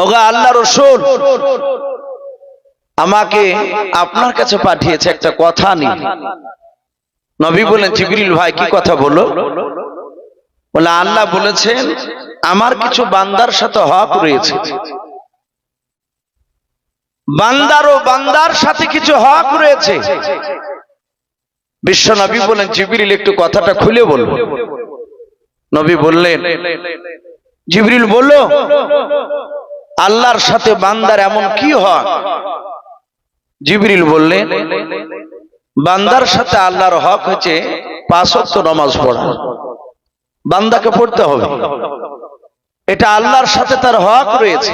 ওগো আল্লাহ রাসূল আমাকে আপনার কাছে পাঠিয়েছে একটা কথা নিয়ে। নবী বলেন, জিবরিল ভাই কি কথা বলো? বলে, আল্লাহ বলেছেন আমার কিছু বান্দার সাথে হক রয়েছে, বান্দারও বান্দার সাথে কিছু হক রয়েছে। বিশ্ব নবী বলেন, জিবরিল একটু কথাটা খুলে বলবো। নবী বললেন, জিবরিল বলল, আল্লাহর সাথে বান্দার এমন কি হক? জিবরিল বললেন, বান্দার সাথে আল্লাহর হক হচ্ছে 5 ওয়াক্ত নামাজ পড়া। বান্দাকে পড়তে হবে, এটা আল্লাহর সাথে তার হক রয়েছে।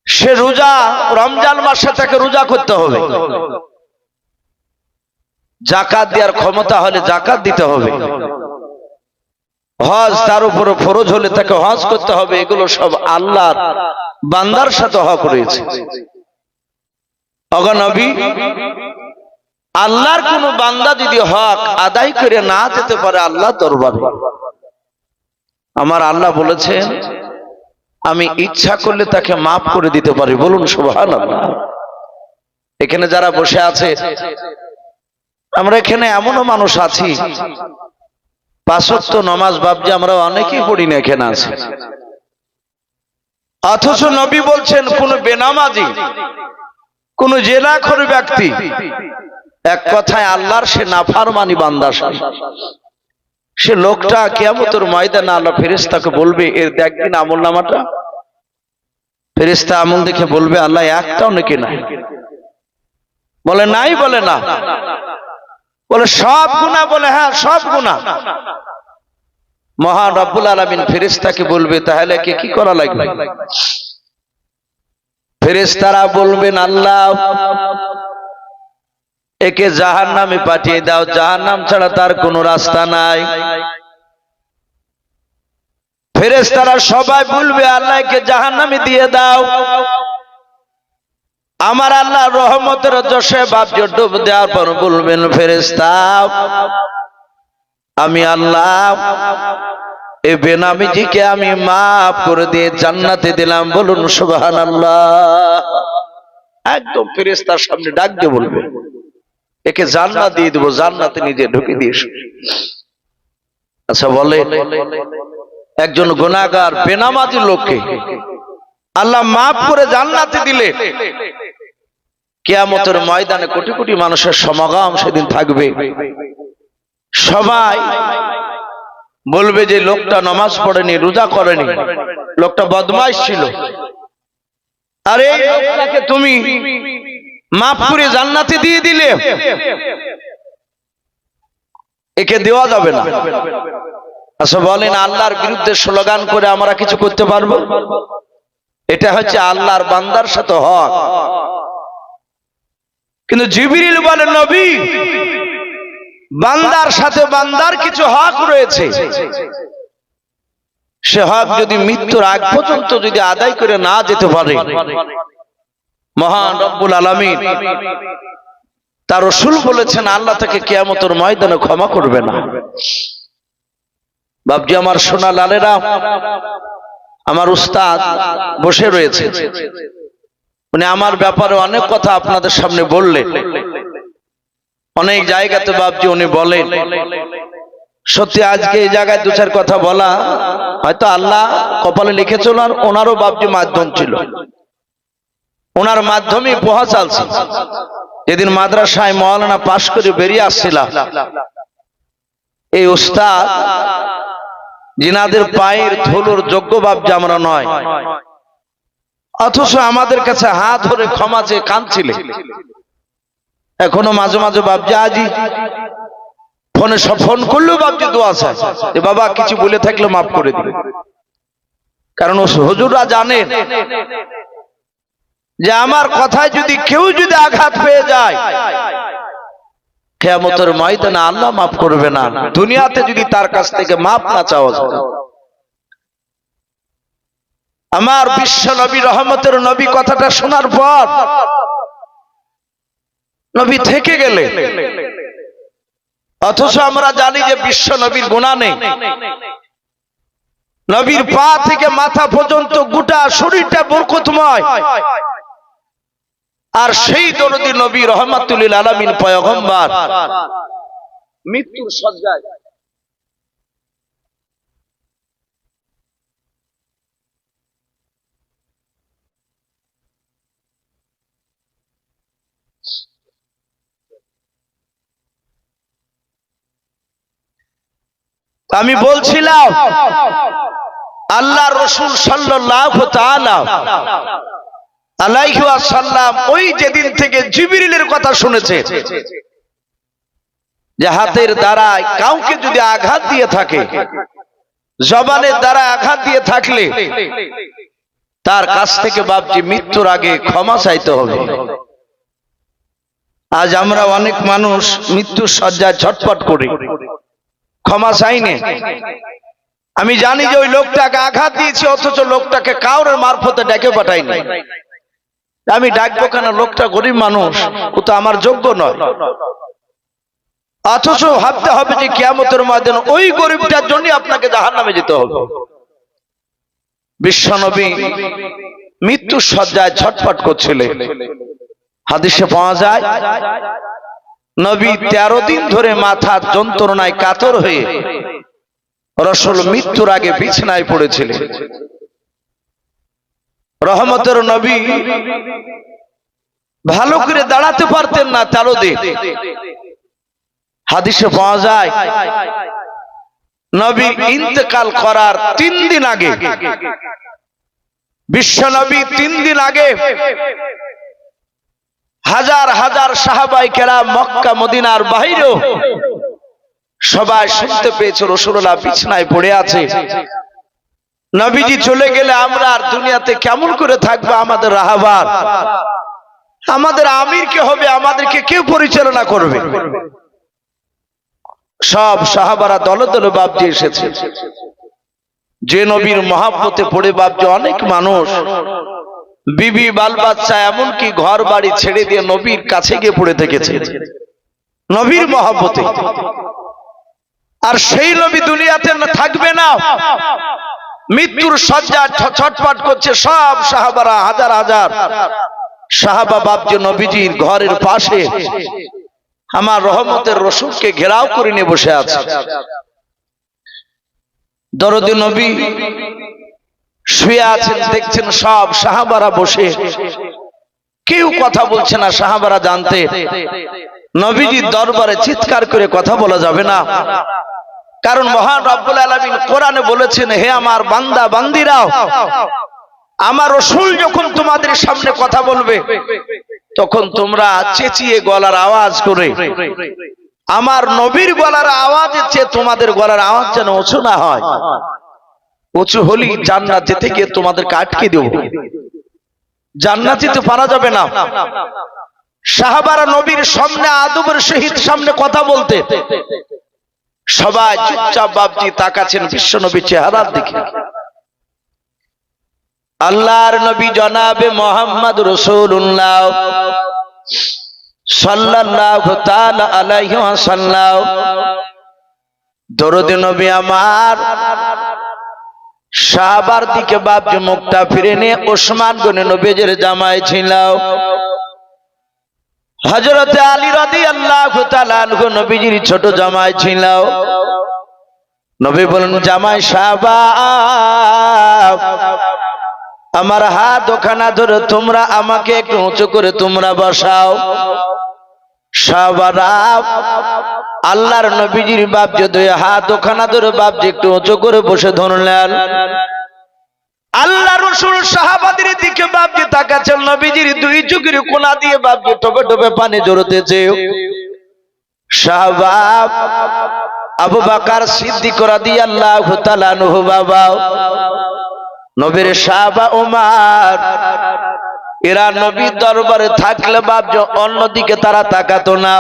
সে রোজা, রমজান মাসে তাকে রোজা করতে হবে। যাকাত দেওয়ার ক্ষমতা হলে যাকাত দিতে হবে। হজ তার উপরে ফরজ হলে তাকে হজ করতে হবে। এগুলো সব আল্লাহর বান্দার সাথে হক রয়েছে। ওগো নবী, আল্লাহর কোন বান্দা যদি হক আদায় করে না যেতে পারে আল্লাহ দরবারে, আমার আল্লাহ বলেছেন আমি ইচ্ছা করলে তাকে মাফ করে দিতে পারি। বলুন সুবহানাল্লাহ। এখানে যারা বসে আছে, আমরা এখানে এমনও মানুষ আছি 5 ওয়াক্ত নামাজ বাবজি আমরা অনেকেই পড়ি না, এখানে আছে। অথচ নবী বলছেন কোন বেনামাজি, কোন জেনাখোর ব্যক্তি, এক কথায় আল্লাহর সে নাফরমানি বান্দা, সে লোকটা কিয়ামতের ময়দানে আল্লাহ ফেরেশতাকে বলবে, এর দেখদিন আমলনামাটা। ফেরেশতা আমল দেখে বলবে, আল্লাহ একটাও নাকি নাই। বলে নাই? বলে না। বলে সব গুনাহ? বলে হ্যাঁ সব গুনাহ। মহান রব্বুল আলামিন ফেরেশতাকে বলবে, তাহলে কি করা লাগবে? ফেরেশতারা বলবেন, আল্লাহ একে জাহান্নামে পাঠিয়ে দাও, জাহান্নাম ছাড়া তার কোনো রাস্তা নাই। ফেরেশতারা সবাই বলবে, আল্লাহ একে জাহান্নামে দিয়ে দাও। আমার আল্লাহ রহমতের জোশে বাপজি ডুব দেওয়ার পর বলবেন, ফেরেশতা আমি আল্লাহ এই বেনামীজিকে আমি মাফ করে দিয়ে জান্নাতে দিলাম। বলুন সুবহানাল্লাহ। একদম ফেরেশতার সামনে ডাক দিয়ে বলবে, একে জান্নাত দিয়ে দেবো, জান্নাতে নিজে ঢুকে দিয়েছ। আচ্ছা বলে, একজন গুনাহগার বেনামাজি লোককে আল্লাহ মাফ করে জান্নাতে দিলে, কিয়ামতের ময়দানে কোটি কোটি মানুষের সমাগম সেদিন থাকবে। সবাই বলবে যে লোকটা নামাজ পড়েনি, রোজা করেনি, লোকটা বদমাইশ ছিল, আরে এই লোকটাকে তুমি মাফ করে জান্নাতে দিয়ে দিলে, একে দেওয়া যাবে না। আচ্ছা বলেন, আল্লাহর বিরুদ্ধে স্লোগান করে আমরা কিছু করতে পারবো? এটা হচ্ছে আল্লাহর বান্দার সাথে হক। কিন্তু জিবরিল বলে, নবী বান্দার সাথে বান্দার কিছু হক রয়েছে, সে হক যদি মৃত্যুর আগ পর্যন্ত যদি আদায় করে না যেতে পারে, মহান রব্বুল আলামিন তার রাসূল বলেছেন আল্লাহ তাকে কিয়ামতের ময়দানে ক্ষমা করবে না। বাপজি আমার সোনা লালেরা, আমার উস্তাদ বসে রয়েছে, উনি আমার ব্যাপারে অনেক কথা আপনাদের সামনে বললেন। অনেক জায়গাতে বাপজি উনি বলেন, সত্যি আজকে এই জায়গায় 2-4 কথা বলা হয়তো আল্লাহ কপালে লিখেছিল, আর ওনারও বাপজি মাধ্যম ছিল, ওনার মাধ্যমে পড়া চলছে। যেদিন মাদ্রাসায় মাওলানা পাশ করে বেরিয়ে আসছিলাম, এই উস্তাদ জিনাদের পায়ের ধুলোর যোগ্য বাপজি আমরা নয়, অথচ আমাদের কাছে হাত ধরে ক্ষমা চেয়ে কাঁদছিলেন। এখনো মাঝে মাঝে বাপজি আজি ফোন করলেও বাপজি দোয়া চায় যে বাবা কিছু বলে থাকলে মাফ করে দিন। কারণ হুজুররা জানেন যে আমার কথায় যদি কেউ যদি আঘাত পেয়ে যায়, কিয়ামতের ময়দানে আল্লাহ মাফ করবে না, দুনিয়াতে যদি তার কাছ থেকে মাফ না চাওয়া যায়। আমার বিশ্ব নবী রহমতের নবী কথাটা শোনার পর নবী থেকে গেলে, অথচ আমরা জানি যে বিশ্ব নবীর গুনাহ নেই। নবীর পা থেকে মাথা পর্যন্ত গোটা শরীরটা বরকতময়। আর সেই দরদি নবী রহমাতুল লিল আলামিন পয়গম্বর মৃত্যুর শয্যায় আমি বলছিলাম আল্লাহ রাসূল সাল্লাল্লাহু তাআলা আলাইহি ওয়াসাল্লাম ওই যেদিন থেকে জিবরিলের কথা শুনেছে যে হাতের দ্বারা কাউকে যদি আঘাত দিয়ে থাকে, জবানের দ্বারা আঘাত দিয়ে থাকলে তার কাছ থেকে বাপজি মৃত্যুর আগে ক্ষমা চাইতে হবে। আজ আমরা অনেক মানুষ মৃত্যুর শয্যায় ছটফট করি, ক্ষমা চাইনি। আমি জানি যে ওই লোকটাকে আঘাত দিয়েছি, অথচ লোকটাকে কাউরের মারফতে ডেকে পাঠাইনি। আমি ডাকবো কেন? লোকটা গরিব মানুষ, ও তো আমার যোগ্য নয়। অথচ ভাবতে হবে যে কিয়ামতের ময়দানে ওই গরিবটার জন্য আপনাকে জাহান্নামে যেতে হবে। বিশ্বনবী মৃত্যুর শয্যায় ছটফট করছিলেন। হাদিসে পাওয়া যায় নবী 13 দিন ধরে মাথার যন্ত্রণায় কাতর হয়ে রাসূল মৃত্যুর আগে বিছানায় পড়েছিলেন। রহমতের নবী ভালো করে দাঁড়াতে পারতেন না 13 দিন। হাদিসে পাওয়া যায় নবী ইন্তেকাল করার 3 দিন আগে, বিশ্ব নবী 3 দিন আগে হাজার হাজার সাহাবায়ে কেরাম মক্কা মদিনার বাইরেও সবাই শুনতে পেয়েছে রাসূলুল্লাহ বিছানায় পড়ে আছে। নবীজি চলে গেলে আমরা আর দুনিয়াতে কেমন করে থাকবো? আমাদের রাহবার, আমাদের আমির কে হবে? আমাদেরকে কে পরিচালনা করবে? সব সাহাবারা দলে দলে বাপজি এসেছে। যে নবীর মহব্বতে পড়ে বাপজি অনেক মানুষ বিবি বাল বাচ্চা এমনকি ঘর বাড়ি ছেড়ে দিয়ে নবীর কাছে গিয়ে পড়ে থেকেছে নবীর মহব্বতে। আর সেই নবী দুনিয়াতে থাকবে না, মৃত্যুর শয্যা ছটফট করছে সব সাহাবারা, হাজার হাজার সাহাবা বাপজি নবীজির ঘরের পাশে আমার রহমতের রাসূলকে ঘেরাও করে নিয়ে বসে আছে। দরদি নবী শুয়ে আছেন, দেখছেন সব সাহাবারা বসে, কেউ কথা বলছে না। সাহাবারা জানতে নবীজির দরবারে চিৎকার করে কথা বলা যাবে না, কারণ মহান রব্বুল আলামিন কোরআনে বলেছেন, হে আমার বান্দা বান্দিরাও, আমার রাসূল যখন তোমাদের সামনে কথা বলবে তখন তোমরা চেঁচিয়ে গলার আওয়াজ করে, আমার নবীর গলার আওয়াজের চেয়ে তোমাদের গলার আওয়াজ যেন উঁচু না হয়। উঁচু হলেই জান্নাত যেতে গিয়ে তোমাদেরকে আটকে দেব, জান্নাত যেতে পারা যাবে না। সাহাবারা নবীর সামনে আদবের সহিত সামনে কথা বলতে, সবাই চুপচাপ বাপজি তাকাচ্ছেন বিশ্ব নবীর চেহারার দিকে। আল্লাহর নবী জনাবে মুহাম্মদ রাসূলুল্লাহ সাল্লাল্লাহু তাআলা আলাইহি ওয়াসাল্লাম, দরুদ নবী আমার সাহাবার দিকে বাপজি মুখটা ফিরে নিয়ে ওসমান গনে নবীজির জামাই ছিল হযরত আলী রাদিয়াল্লাহু তাআলা আনহু নবীজির ছোট জামাই ছিল। নবী বলেন, জামাই সাহাবা আমার হাত ওখানা ধরে তোমরা আমাকে একটু উঁচু করে তোমরা বসাও। সাহাবারা আল্লাহর নবীজির বাপ যে দুই হাত ওখানা ধরে বাপজি একটু উঁচু করে বসে ধরলেন। আল্লাহ রাসূল সাহাবাদের দিকে বাপজি তাকাচ্ছেন, নবীজির দুই চোখের কোনা দিয়ে বাপজি টোপে টোপে পানি ঝরতেছে। সাহাবা আবু বকর সিদ্দিক রাদিয়াল্লাহু তাআলা আনহু বাবা, নবীর সাহাবা ওমর, এরা নবীর দরবারে থাকলে বাপজি অন্যদিকে তারা তাকাতো না,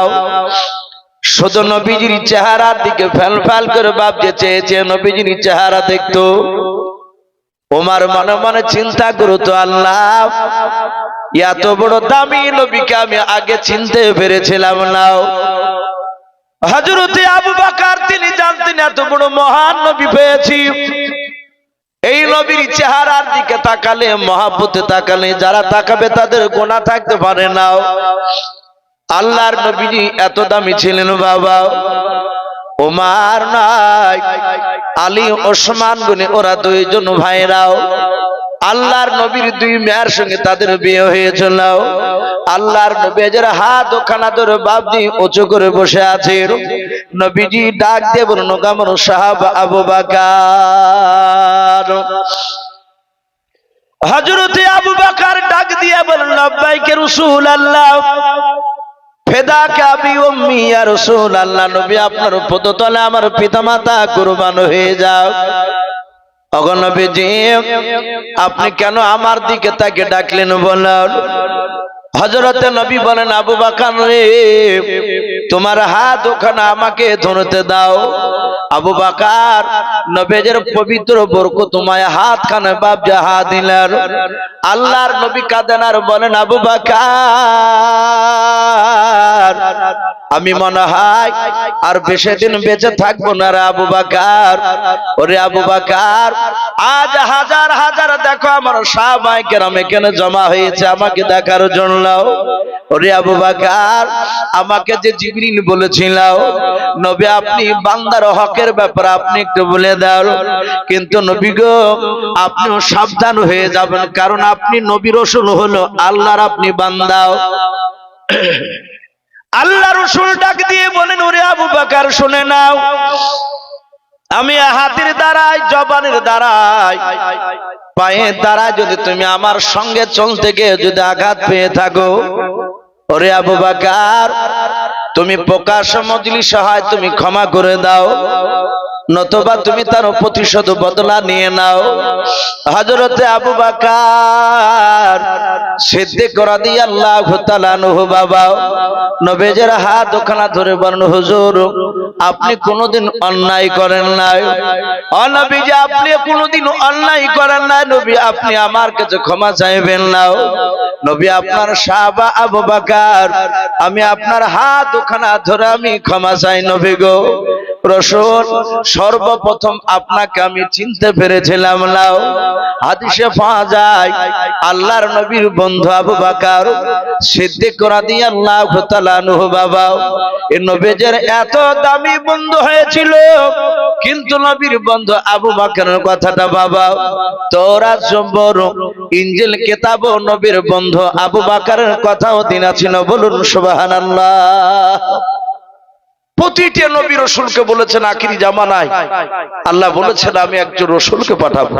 শুধু নবীজির চেহারার দিকে ফেল ফেল করে বাপজি চেয়েছে নবীজির চেহারা দেখতো। ওমর মনে মনে চিন্তা করতো, আল্লাহ এত বড় দামি নবীকে আমি আগে চিনতে পেরেছিলাম না। হযরতে আবু বকর তিনি জানতেন এত বড় মহান নবী পেয়েছি, এই নবীর চেহারার দিকে তাকালে, মহাব্বতে তাকালে যারা তাকাবে তাদের গোনা থাকতে পারে না। আল্লাহর নবী এত দামি ছিলেন বাবা। ওমর নাই, আলী, ওসমান গুনে ওরা দুইজন ভাইরাও আল্লাহর নবীর দুই মেয়ের সঙ্গে তাদের বিয়ে হয়েছিল। আল্লাহর নবী যারা হাত ওখানা ধরে বাবজি উঁচু করে বসে আছে, নবীজি ডাক দিয়ে বলুন কামর সাহাবা আবু বকর। হযরতে আবু বকর ডাক দিয়ে বললেন লব্বাইকে রাসূলুল্লাহ, ফেদাকা আবি উম্মি ইয়া রাসূলুল্লাহ, নবী আপনার পদতলে আমার পিতামাতা কুরবান হয়ে যাও। ওগো নবীজি, আপনি কেন আমার দিকে তাকে ডাকলেন বলেন? হযরতে নবী বলেন আবু বকর রে, তোমার হাত ওখানে আমাকে ধরতে দাও। আবু বকর নবীর পবিত্র বরকতময় হাতখানে বাবজি হাত দিলেন। আল্লাহর নবী কাঁদেন আর বলেন আবু বকর, আমি মনে হয় আর বেশি দিন বেঁচে থাকবো না রে আবু বকর। ওরে আবু বকর, আজ হাজার হাজার দেখো আমার সাহাবায়ে কেরাম এখানে জমা হয়েছে আমাকে দেখার জন্য। ওরে আবু বকর, আমাকে যে জিবরিল বলেছিল নবী আপনি বান্দার হকের ব্যাপারে আপনি একটু বলে দাও, কিন্তু নবী গো আপনিও সাবধান হয়ে যাবেন, কারণ আপনি নবী রাসূল হলো আল্লাহর আপনি বান্দাও। আল্লাহ রাসূল ডাক দিয়ে বলেন ওরে আবু বকর শুনে নাও, আমি হাতের দ্বারাই, জবানের দ্বারাই, পায়ের দ্বারা যদি তুমি আমার সঙ্গে চলতে গিয়ে যদি আঘাত পেয়ে থাকো, ওরে আবু বকর তুমি প্রকাশ্য মজলিসে হয় তুমি ক্ষমা করে দাও, নতুবা তুমি তার প্রতিশোধ বদলা নিয়ে নাও। হযরতে আবু বকর সিদ্দিক রাদিয়াল্লাহু তাআলা আনহু বাবা নবীর হাত ওখানা ধরে বলেন হুজুর আপনি কোনোদিন অন্যায় করেন নাই। ও নবীজি আপনি কোনোদিন অন্যায় করেন নাই, নবী আপনি আমার কাছে ক্ষমা চাইবেন না। নবী আপনার সাহাবা আবু বকর, আমি আপনার হাত ওখানা ধরে আমি ক্ষমা চাই নবী গো। রাসূল সর্বপ্রথম আপনাকে আমি চিনতে পেরেছিলাম না। হাদিসে পাওয়া যায় আল্লাহর নবীর বন্ধু আবু বকর সিদ্দিক রাদিয়াল্লাহু তাআলা আনহু বাবা এই নবীর এত দামি বন্ধু হয়েছিল, কিন্তু নবীর বন্ধু আবু বকরের কথাটা বাবা তাওরাত জবর ইনজিল কিতাব নবীর বন্ধু আবু বকরের কথাও দিনা ছিল। বলুন সুবহানাল্লাহ। প্রতিটি নবী রাসূলকে বলেছেন আখিরি জামানায় আল্লাহ বলেছেন আমি একজন রাসূলকে পাঠাবো,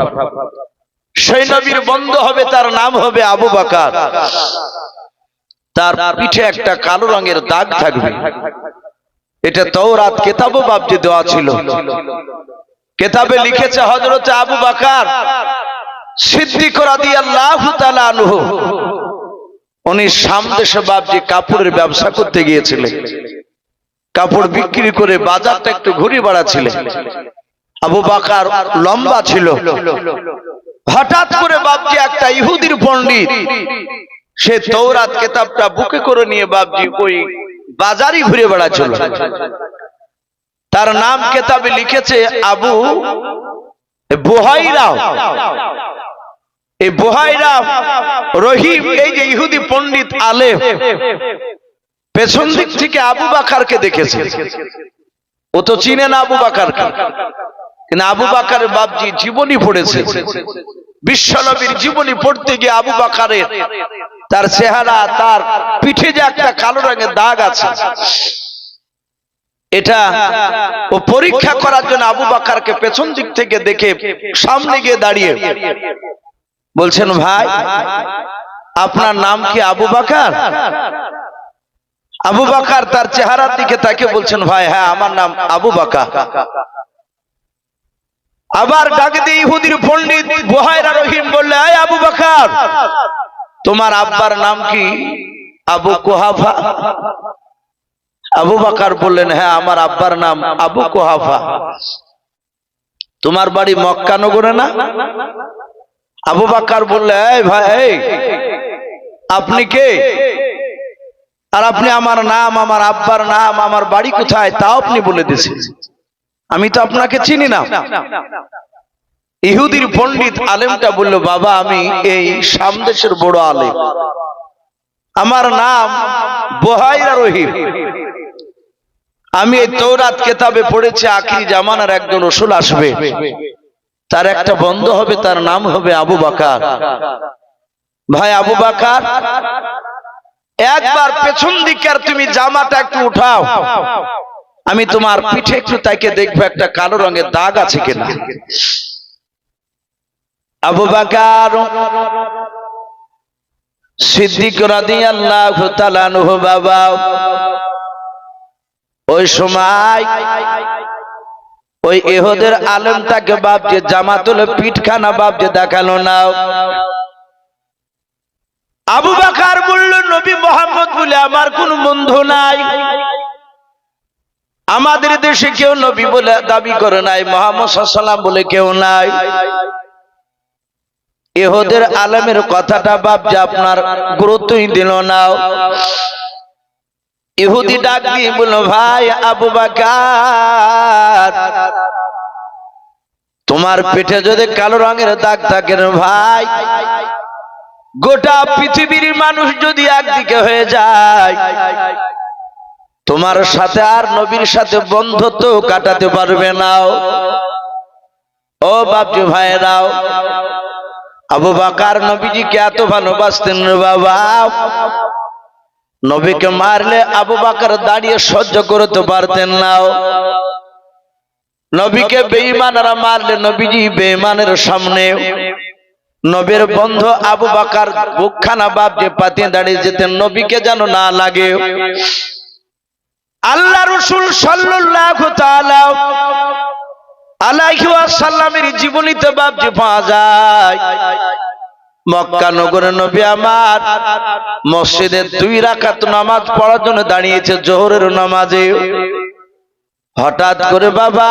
সেই নবীর বন্ধু হবে, তার নাম হবে আবু বকর। তার পিঠে একটা কালো রঙের দাগ থাকবে, এটা তাওরাত কিতাবে বাবজি দেওয়া ছিল। কিতাবে লিখেছে হযরতে আবু বকর সিদ্দিক রাদিয়াল্লাহু তাআলা আনহু উনি শাম দেশে বাবজি কাপড়ের ব্যবসা করতে গিয়েছিলেন, কাপড় বিক্রি করে বাজারটা একটু ঘুরে বেড়াচ্ছিলেন। আবু বকর লম্বা ছিল, হঠাৎ করে বাবজি একটা ইহুদির পণ্ডিত সে তাওরাত কিতাবটা বুকে করে নিয়ে বাবজি ওই বাজারই ঘুরে বেড়াচ্ছিল। তার নাম কিতাবে লিখেছে আবু বুহাইরা। এই বুহাইরা রহিম এই যে ইহুদি পণ্ডিত আলেম পেছন দিক থেকে আবু বকরকে দেখেছে, ও তো চিনে না আবু বকরকে, কিন্তু আবু বকরের বাবজি জীবনী পড়েছে। বিশ্বনবীর জীবনী পড়তে গিয়ে আবু বকরের তার চেহারা, তার পিঠে যে একটা কালো রঙের দাগ আছে, এটা ও পরীক্ষা করার জন্য আবু বকরকে পেছন দিক থেকে দেখে সামনে গিয়ে দাঁড়িয়ে বলছেন ভাই আপনার নাম কি আবু বকর? আবু বকর তার চেহারার দিকে তাকে বলছেন ভাই হ্যাঁ আমার নাম আবু বকর। আবার ডাক দিয়ে ইহুদির পণ্ডিত বুহাইরা রহিম বললে এই আবু বকর তোমার আব্বার নাম কি? আবু কুহাফা। আবু বকর বললেন হ্যাঁ আমার আব্বার নাম আবু কুহাফা। তোমার বাড়ি মক্কা নগরে না? আবু বকর বললে এই ভাই আপনি কে? আর আপনি আমার নাম, আমার আব্বার নাম, আমার বাড়ি কোথায় তাও আপনি বলে দিয়েছেন, আমি তো আপনাকে চিনি না। ইহুদির পণ্ডিত আলেমটা বলল, বাবা আমি এই সামদেশের বড় আলেম, আমার নাম বুহাইরা রহিম, আমি এই তৌরাত কিতাবে পড়েছি আখিরি জামানার একজন রাসূল আসবে, তার একটা বন্ধু হবে, তার নাম হবে আবু বকর। ভাই আবু বকর, একবার পেছন দিকের তুমি জামাটা একটু উঠাও, আমি তোমার পিঠে একটু তাকে দেখবো একটা কালো রঙের দাগ আছে কিনা। আবু বকর সিদ্দিক রাদিয়াল্লাহু তাআলা আনহু বাবা ওই সময় ওই ইহুদের আলেমটাকে বাপ যে জামাতুল পিঠখানা বাপ যে দেখালো না। আবু বকর বলল, নবী মুহাম্মদ বলে আমার কোন বন্ধু নাই, আমাদের দেশে কেউ নবী বলে দাবি করে নাই, মুহাম্মদ সাল্লাল্লাহু আলাইহি ওয়াসাল্লাম বলে কেউ নাই। ইহুদের আলেমের কথাটা বাপ যে আপনার গুরুত্বই দিল না। ইহুদি ডাক দিয়ে বলল, ভাই আবু বকর, তোমার পেটে যদি কালো রঙের দাগ থাকে ভাই, গোটা পৃথিবীর মানুষ যদি একদিকে হয়ে যায়, তোমার সাথে আর নবীর সাথে বন্ধুত্ব কাটাতে পারবে না। ও বাপজি ভাইরাও, আবু বকর নবীজিকে এত ভালোবাসতেন বাবা, নবীকে মারলে আবু বকর দাঁড়িয়ে সহ্য করতে পারতেন না। নবীকে বেঈমানরা মারলে নবীজি বেঈমানের সামনে নবীর বন্ধু আবু বকর বুকখানা বাপ যে পাতিয়ে দাঁড়িয়ে যেতেন, নবীকে যেন না লাগে। আল্লাহ রাসূল সাল্লাল্লাহু তাআলা আলাইহি ওয়াসাল্লামের জীবনীতে বাপ যে পাওয়া যায়, মক্কা নগরে নবী আমার মসজিদে 2 রাকাত নামাজ পড়ার জন্য দাঁড়িয়েছে জোহরের নামাজে। হঠাৎ করে বাবা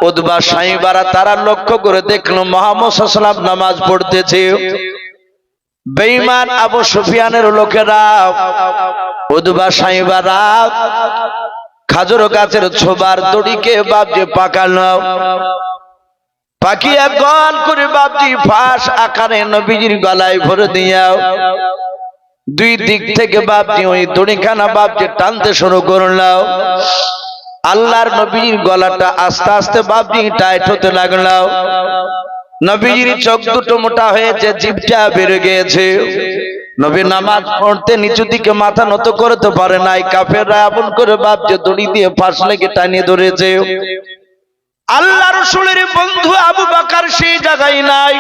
উতবা সাইবারা তারা লক্ষ্য করে দেখলো মুহাম্মদ সাল্লাল্লাহু আলাইহি ওয়াসাল্লাম নামাজ পড়তেছে। বেঈমান আবু সুফিয়ানের লোকেরা উতবা সাইবারা খাজুর গাছের ছোবার দড়িকে বাপ যে পাকালো, পাকিয়া গল করে বাপজি ফাঁস আকারে নবীজির গলায় ভরে দিয়াও 2 দিক থেকে বাপজি ওই দড়িখানা বাপজি টানতে শুরু করলো। আল্লাহর নবীর গলাটা আস্তে আস্তে বাপজি টাইট হতে লাগলো। নবীজির চোখ দুটো মোটা হয়েছে, জিভটা বেড়ে গিয়েছে। নবী নামাজ পড়তে নিচু দিকে মাথা নত করতে পারে নাই, কাফেররা এমন করে বাপজি দড়ি দিয়ে ফাঁস লেগে টানিয়ে ধরেছে। আল্লাহ রাসূলের বন্ধু আবু বকর সেই জায়গায় নাই।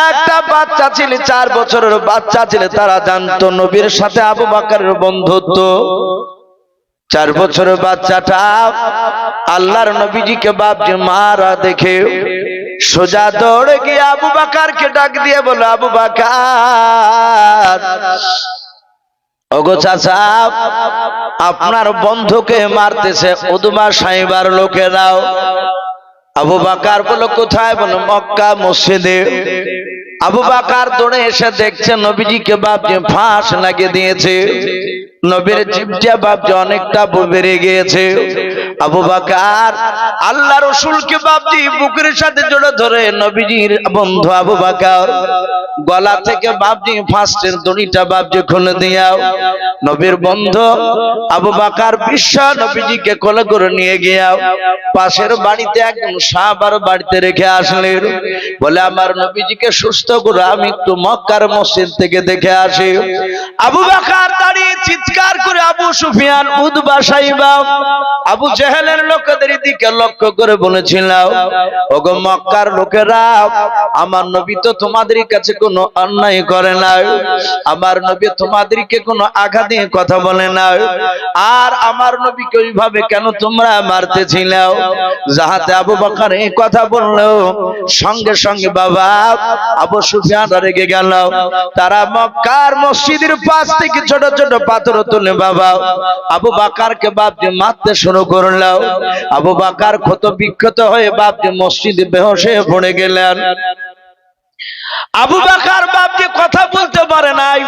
একটা বাচ্চা ছিল, 4 বছরের বাচ্চা ছিল, তারা জানতো নবীর সাথে আবু বকরের বন্ধুত্ব। 4 বছরের বাচ্চাটা আল্লাহর নবীজিকে বাপ যে মারা দেখে সোজা দৌড়ে গিয়ে আবু বকরকে ডাক দিয়ে বলো, আবু বকর, ওগো চাচা, আপনার বন্ধুকে মারতেছে উতবা সাইবার লোকেরাও। আবু বকর বলো, কোথায়? বলো, মক্কা মসজিদে। আবু বকর দৌড়ে এসে দেখছে নবীজিকে বাপ যে ফাঁস লাগিয়ে দিয়েছে, নবীর জিভটা বাপ যে অনেকটা বেড়ে গিয়েছে। আবু বকর আল্লাহ রাসূলকে বাপ যে বুকের সাথে জড়ে ধরে নবীজির বন্ধু আবু বকর গলা থেকে বাপ যে ফাঁসের দড়িটা বাপ যে খুলে দিয়াও নবীর বন্ধু আবু বকর বিশ্ব নবীজিকে কোলে করে নিয়ে গিয়াও পাশের বাড়িতে একজন সাহাবার বাড়িতে রেখে আসলেন। বলে, আমার নবীজিকে সুস্থ করে আমি একটু মক্কার মসজিদ থেকে দেখে আসি। আবু বকর দাঁড়িয়ে চিৎকার করে আবু সুফিয়ান, উতবা সাইবা, আবু জেহেলের লোকদের দিকে লক্ষ্য করে বলেছিল, ওগো মক্কার লোকেরা, আমার নবী তো তোমাদের কাছে কোনো অন্যায় করে না, আমার নবী তোমাদেরকে কোনো আঘাত দিয়ে কথা বলে না, আর আমার নবীকে ওইভাবে কেন তোমরা মারতেছিল? যাহাতে আবু বকর এই কথা বললো, সঙ্গে সঙ্গে বাবা আবু সুফিয়ান রেগে গেল। তারা মক্কার মসজিদের পাশ থেকে ছোট ছোট পাথর তুলে বাবা আবু বকরকে বাপ যে মারতে শুরু করলো। আবু বকর ক্ষত বিক্ষত হয়ে বাপ যে মসজিদে বেহুশ হয়ে পড়ে গেলেন। আবু বকর বাপ যে কথা বলতে পারে নাই,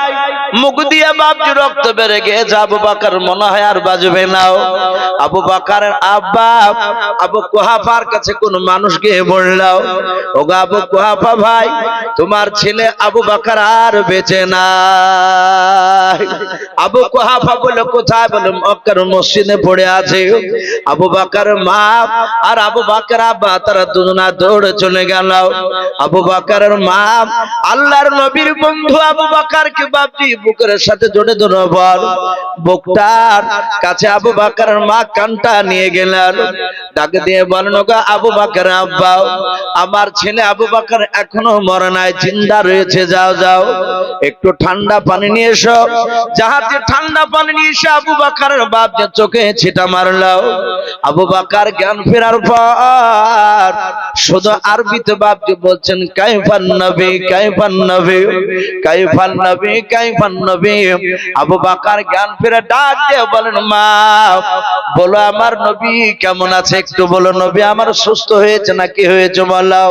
মুখ দিয়ে বাপজি রক্ত বেড়ে গিয়েছে। আবু বকর মনে হয় আর বাজবে না। আবু বকরের আব্বা আবু কুহাফার কাছে কোন মানুষ গিয়ে বলল, ওগো আবু কুহাফা ভাই, তোমার ছেলে আবু বকর আর বেঁচে নাই। আবু কুহাফা বলল, কোথায়? বলে মক্কার মসজিদে পড়ে আছে। আবু বকর মা আর আবু বকর আব্বা তারা দুজনা দৌড়ে চলে গেল। আবু বকরের মা আল্লাহর নবীর বন্ধু আবু বকরকে বাপজি বুকের সাথে জড়ে ধরে বল, বুকটার কাছে আবু বকরের মা কানটা নিয়ে গেলেন, ডাক দিয়ে বলেন, ওগো আবু বকর আব্বা, আমার ছেলে আবু বকর এখনো মরে নাই, জিন্দা রয়েছে, যাও যাও একটু ঠান্ডা পানি নিয়ে এসো। যাহাতে ঠান্ডা পানি নিয়ে এসে আবু বকরের বাপ যে চোখে ছিটা মারলো। আবু বকর জ্ঞান ফেরার পর শুধু আরবিতে বাপজি বলছেন, কাইফান নবী কাইফান নবী কাইফান নবী কাইফান নবী। আবু বকর জ্ঞান ফেরে ডাক দিয়ে বলেন, মা বলো আমার নবী কেমন আছে, একটু বলো, নবী আমার সুস্থ হয়েছে নাকি হয়েছে বলো।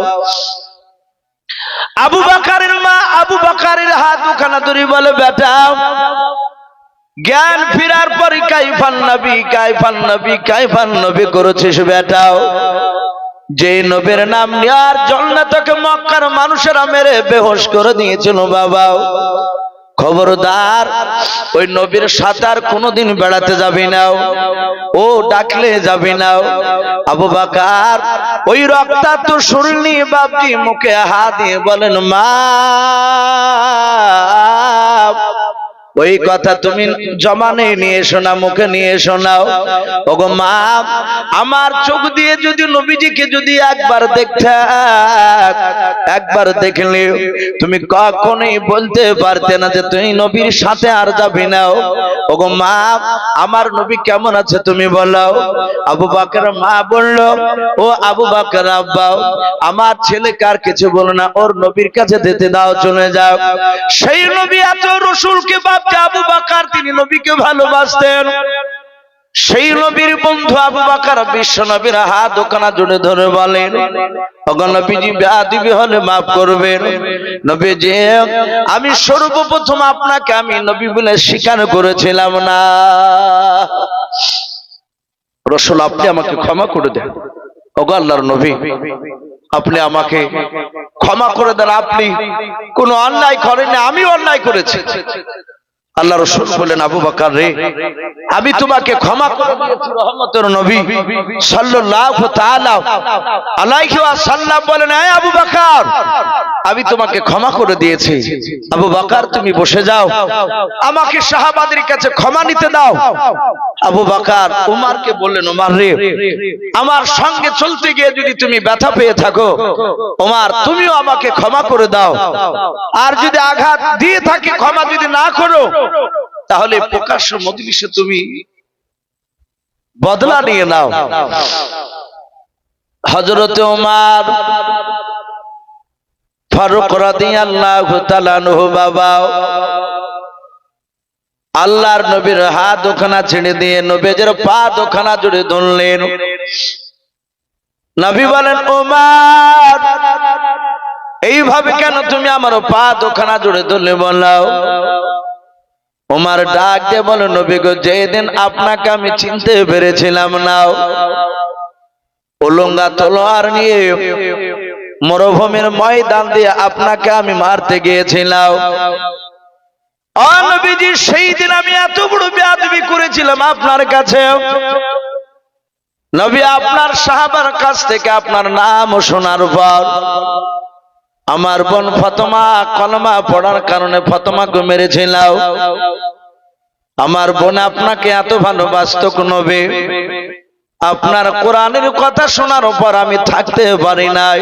আবু বকরের মা আবু বকরের হাত দুখানা ধরে বলে, বেটা জ্ঞান ফেরার পর কাইফান নবী কাইফান নবী কাইফান নবী করেছিস বেটাও, যে নবীর নাম নেওয়ার জন্য তোকে মক্কার মানুষেরা মেরে বেহুশ করে দিয়েছিল বাবা, খবরদার ওই নবীর সাথে আর কোনোদিন বেড়াতে যাবি না, ও ডাকলে যাবি না। আবু বকর ওই রক্তাক্ত শরীর নিয়ে বাপজি মুখে হাত দিয়ে বলেন, মা ওই কথা তুমি জমানে নিয়ে এসো না, মুখে নিয়ে এসো না। ওগো মা, আমার চোখ দিয়ে যদি নবীজিকে যদি একবার দেখতে, একবার দেখলে তুমি কখনোই বলতে পারতে না যে তুমি নবীর সাথে আর যাবি না। ওগো মা, আমার নবী কেমন আছে তুমি বলো। আবু বকর মা বলল, ও আবু বকর আব্বা, আমার ছেলে কার কিছু বলো না, ওর নবীর কাছে যেতে দাও, চলে যাও। সেই নবী এত রসুলকে আবু বকর তিনি নবীকে ভালোবাসতেন। সেই নবীর বন্ধু আবু বকর বিশ্ব নবীর হাত দোকানা জুড়ে ধরে বলেন, ওগো নবীজি বেয়াদবি হলে মাফ করবেন। নবীজি আমি সর্বপ্রথম আপনাকে আমি নবী বলে স্বীকার করেছিলাম না। রাসূল আপনি আমাকে ক্ষমা করে দেন। ওগো আল্লাহর নবী আপনি আমাকে ক্ষমা করে দেন, আপনি কোন অন্যায় করেন না, আমি অন্যায় করেছি। আল্লাহ রাসূল বলেন, আবু বকর রে, আমি তোমাকে ক্ষমা করে দিয়েছি। রহমতের নবী সাল্লাল্লাহু তাআলা আলাইহি ওয়াসাল্লাম বলেন, হে আবু বকর আমি তোমাকে ক্ষমা করে দিয়েছি। আবু বকর তুমি বসে যাও, আমাকে সাহাবাদের কাছে ক্ষমা নিতে দাও। আবু বকর উমরকে বললেন, উমর রে, আমার সঙ্গে চলতে গিয়ে যদি তুমি ব্যথা পেয়ে থাকো, উমর তুমিও আমাকে ক্ষমা করে দাও। আর যদি আঘাত দিয়ে থাকি, ক্ষমা যদি না করো, তাহলে প্রকাশ্য মজলিসে তুমি বদলা নিয়ে নাও। হযরত ওমর ফারুক রাদিয়াল্লাহু তাআলা আনহু বাবা আল্লাহর নবীর হাত দুখানা ছেড়ে দিয়ে নবীর পা দুখানা জুড়ে ধরলেন। নবী বলেন, ওমর এইভাবে কেন তুমি আমার পা দুখানা জুড়ে ধরলে বলাও। ওমর ডাক দিয়ে বলে, নবী গো, যেদিন আপনাকে আমি চিনতে পেরেছিলাম না, উলঙ্গা তলোয়ার নিয়ে মরুভূমির ময়দান দিয়ে আপনাকে আমি মারতে গিয়েছিলাম, ও নবীজি সেই দিন আমি এত বড় বেয়াদবি করেছিলাম আপনার কাছে। নবী আপনার সাহাবার কাছ থেকে আপনার নাম শোনার পর আমার বোন ফাতেমা কলমা পড়ার কারণে ফাতেমাকে মেরেছিলাম। আমার বোন আপনাকে এত ভালোবাসতো নবী, আপনার কোরআনের কথা শোনার পর আমি থাকতে পারি নাই,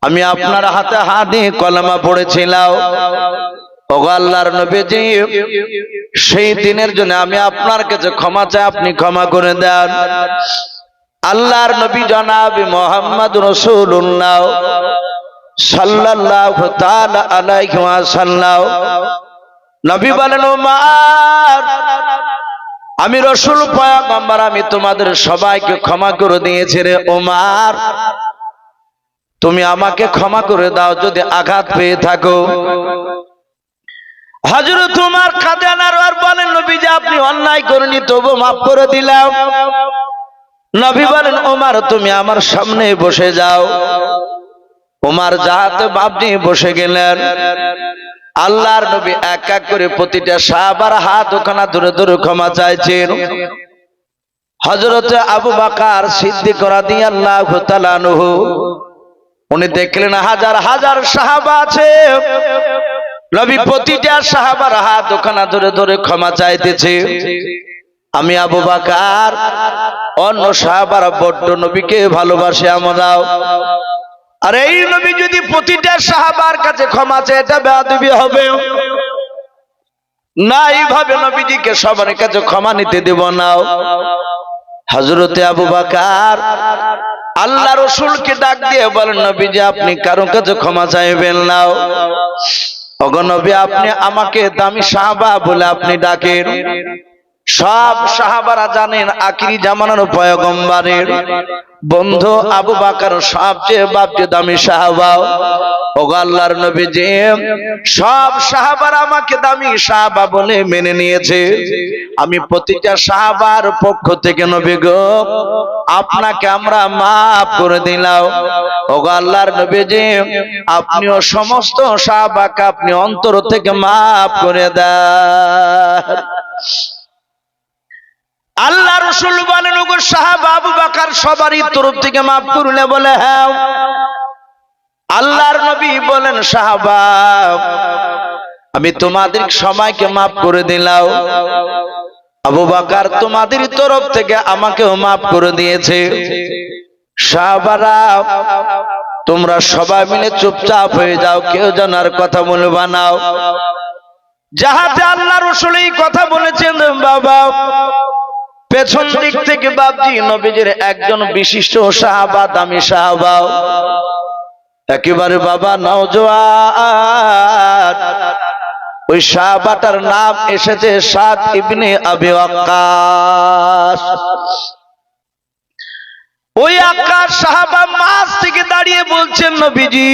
আমি আপনার হাতে হাত দিয়ে কলমা পড়েছিলাম। ওগো আল্লাহর নবীজি সেই দিনের জন্য আমি আপনার কাছে ক্ষমা চাই, আপনি ক্ষমা করে দেন। আল্লাহর নবী জনাব মুহাম্মদ রাসূলুল্লাহ সাল্লাল্লাহু তাআলা আলাইহি ওয়াসাল্লাম নবী বলেন, ওমর আমি রাসূল পয়গম্বর আমি তোমাদের সবাইকে ক্ষমা করে দিয়েছি রে ওমর, তুমি আমাকে ক্ষমা করে দাও যদি আঘাত পেয়ে থাকো। হযরত উমর কাঁদেন আর বলেন নবীজি আপনি অন্যায় করেননি তবু মাফ করে দিলাম। নবী বলেন ওমর তুমি আমার সামনে বসে যাও। ওমর যাতে আপনি বসে গেলেন। আল্লাহর নবী এক এক করে প্রতিটা সাহাবার হাত ওখানে ধরে ধরে ক্ষমা চাইছেন। হযরত আবু বকর সিদ্দিক রাদিয়াল্লাহু তাআলা আনহু উনি দেখলেন হাজার হাজার সাহাবা আছে, নবী প্রতিটা সাহাবার হাত ওখানে ধরে ধরে ক্ষমা চাইতেছে। আমি আবু বকর অন্য সাহাবারা বড্ড নবীকে ভালোবাসে আমরাও, আর এই নবী যদি প্রতিটা সাহাবার কাছে ক্ষমা চায় এটা বেয়াদবি হবে না, এইভাবে নবীজিকে সবার কাছে ক্ষমা নিতে দেব না। হযরতে আবু বকর আল্লাহ রাসূলকে ডাক দিয়ে বলেন নবীজি আপনি কারো কাছে ক্ষমা চাইবেন না। ওগো নবী আপনি আমাকে দামি সাহাবা বলে আপনি ডাকেন, সব সাহাবারা জানেন আখিরি জামানার পয়গম্বরের বন্ধু আবু বকর সবচেয়ে দামি সাহাবা। ওগো আল্লাহর নবীজি সব সাহাবারা আমাকে দামি সাহাবা বলে মেনে নিয়েছে, আমি প্রতিটা সাহাবার পক্ষ থেকে নবী গো আপনাকে আমরা মাফ করে দিলাম। ওগো আল্লাহর নবীজি আপনিও সমস্ত সাহাবাকে আপনি অন্তর থেকে মাফ করে দেন। আল্লাহ রাসূল বলেন ওগো সাহাবা আবু বকর সবারই তরফ থেকে মাফ করলে বলে হ্যাঁ। আল্লাহর নবী বলেন সাহাবা আমি তোমাদের সবাইকে মাফ করে দিলাম, আবু বকর তোমাদের তরফ থেকে আমাকেও মাফ করে দিয়েছে। সাহাবারা তোমরা সবাই মিলে চুপচাপ হয়ে যাও, কেউ যেন আর কথা বলবা না। যাহাতে আল্লাহ রাসূল এই কথা বলেছেন বাবা পেছন দিক থেকে বাপজি নবীজির একজন বিশিষ্ট সাহাবা দামি সাহাবা একেবারে বাবা নওজোয়ান, ওই সাহাবাটার নাম এসেছে সাদ ইবনে আবি ওয়াক্কাস। ওই আক্কাস সাহাবা মাঝ থেকে দাঁড়িয়ে বলছেন নবীজি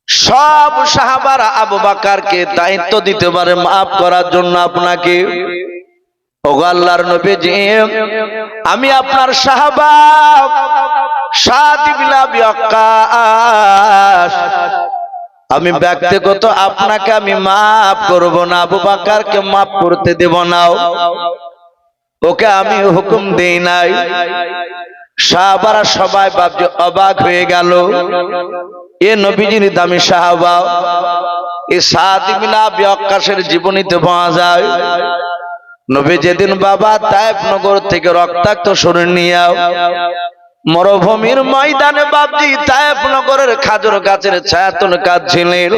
সব সাহাবারা আবু বকরকে দায়িত্ব দিতে পারে মাফ করার জন্য আপনাকে। ওগো আল্লাহর নবীজি আমি আপনার সাহাবা সাদ ইবনে আবি ওয়াক্কাস, আমি ব্যক্তিগত আপনাকে আমি মাফ করব না, আবু বকরকে মাফ করতে দেব না, ওকে আমি হুকুম দেই নাই। সাহাবারা সবাই বাপজি অবাক হয়ে গেল, এ নবীজির দামি সাহাবা, এ সাদ ইবনে আবি ওয়াক্কাসের জীবনীতে পাওয়া যায় নবী যেদিন বাবা তায়েফ নগর থেকে রক্তাক্ত শরীর নিয়ে মরুভূমির ময়দানে বাপজি তায়েফ নগরের খাজুর গাছের ছায়াতলে কাঁদছিলেন।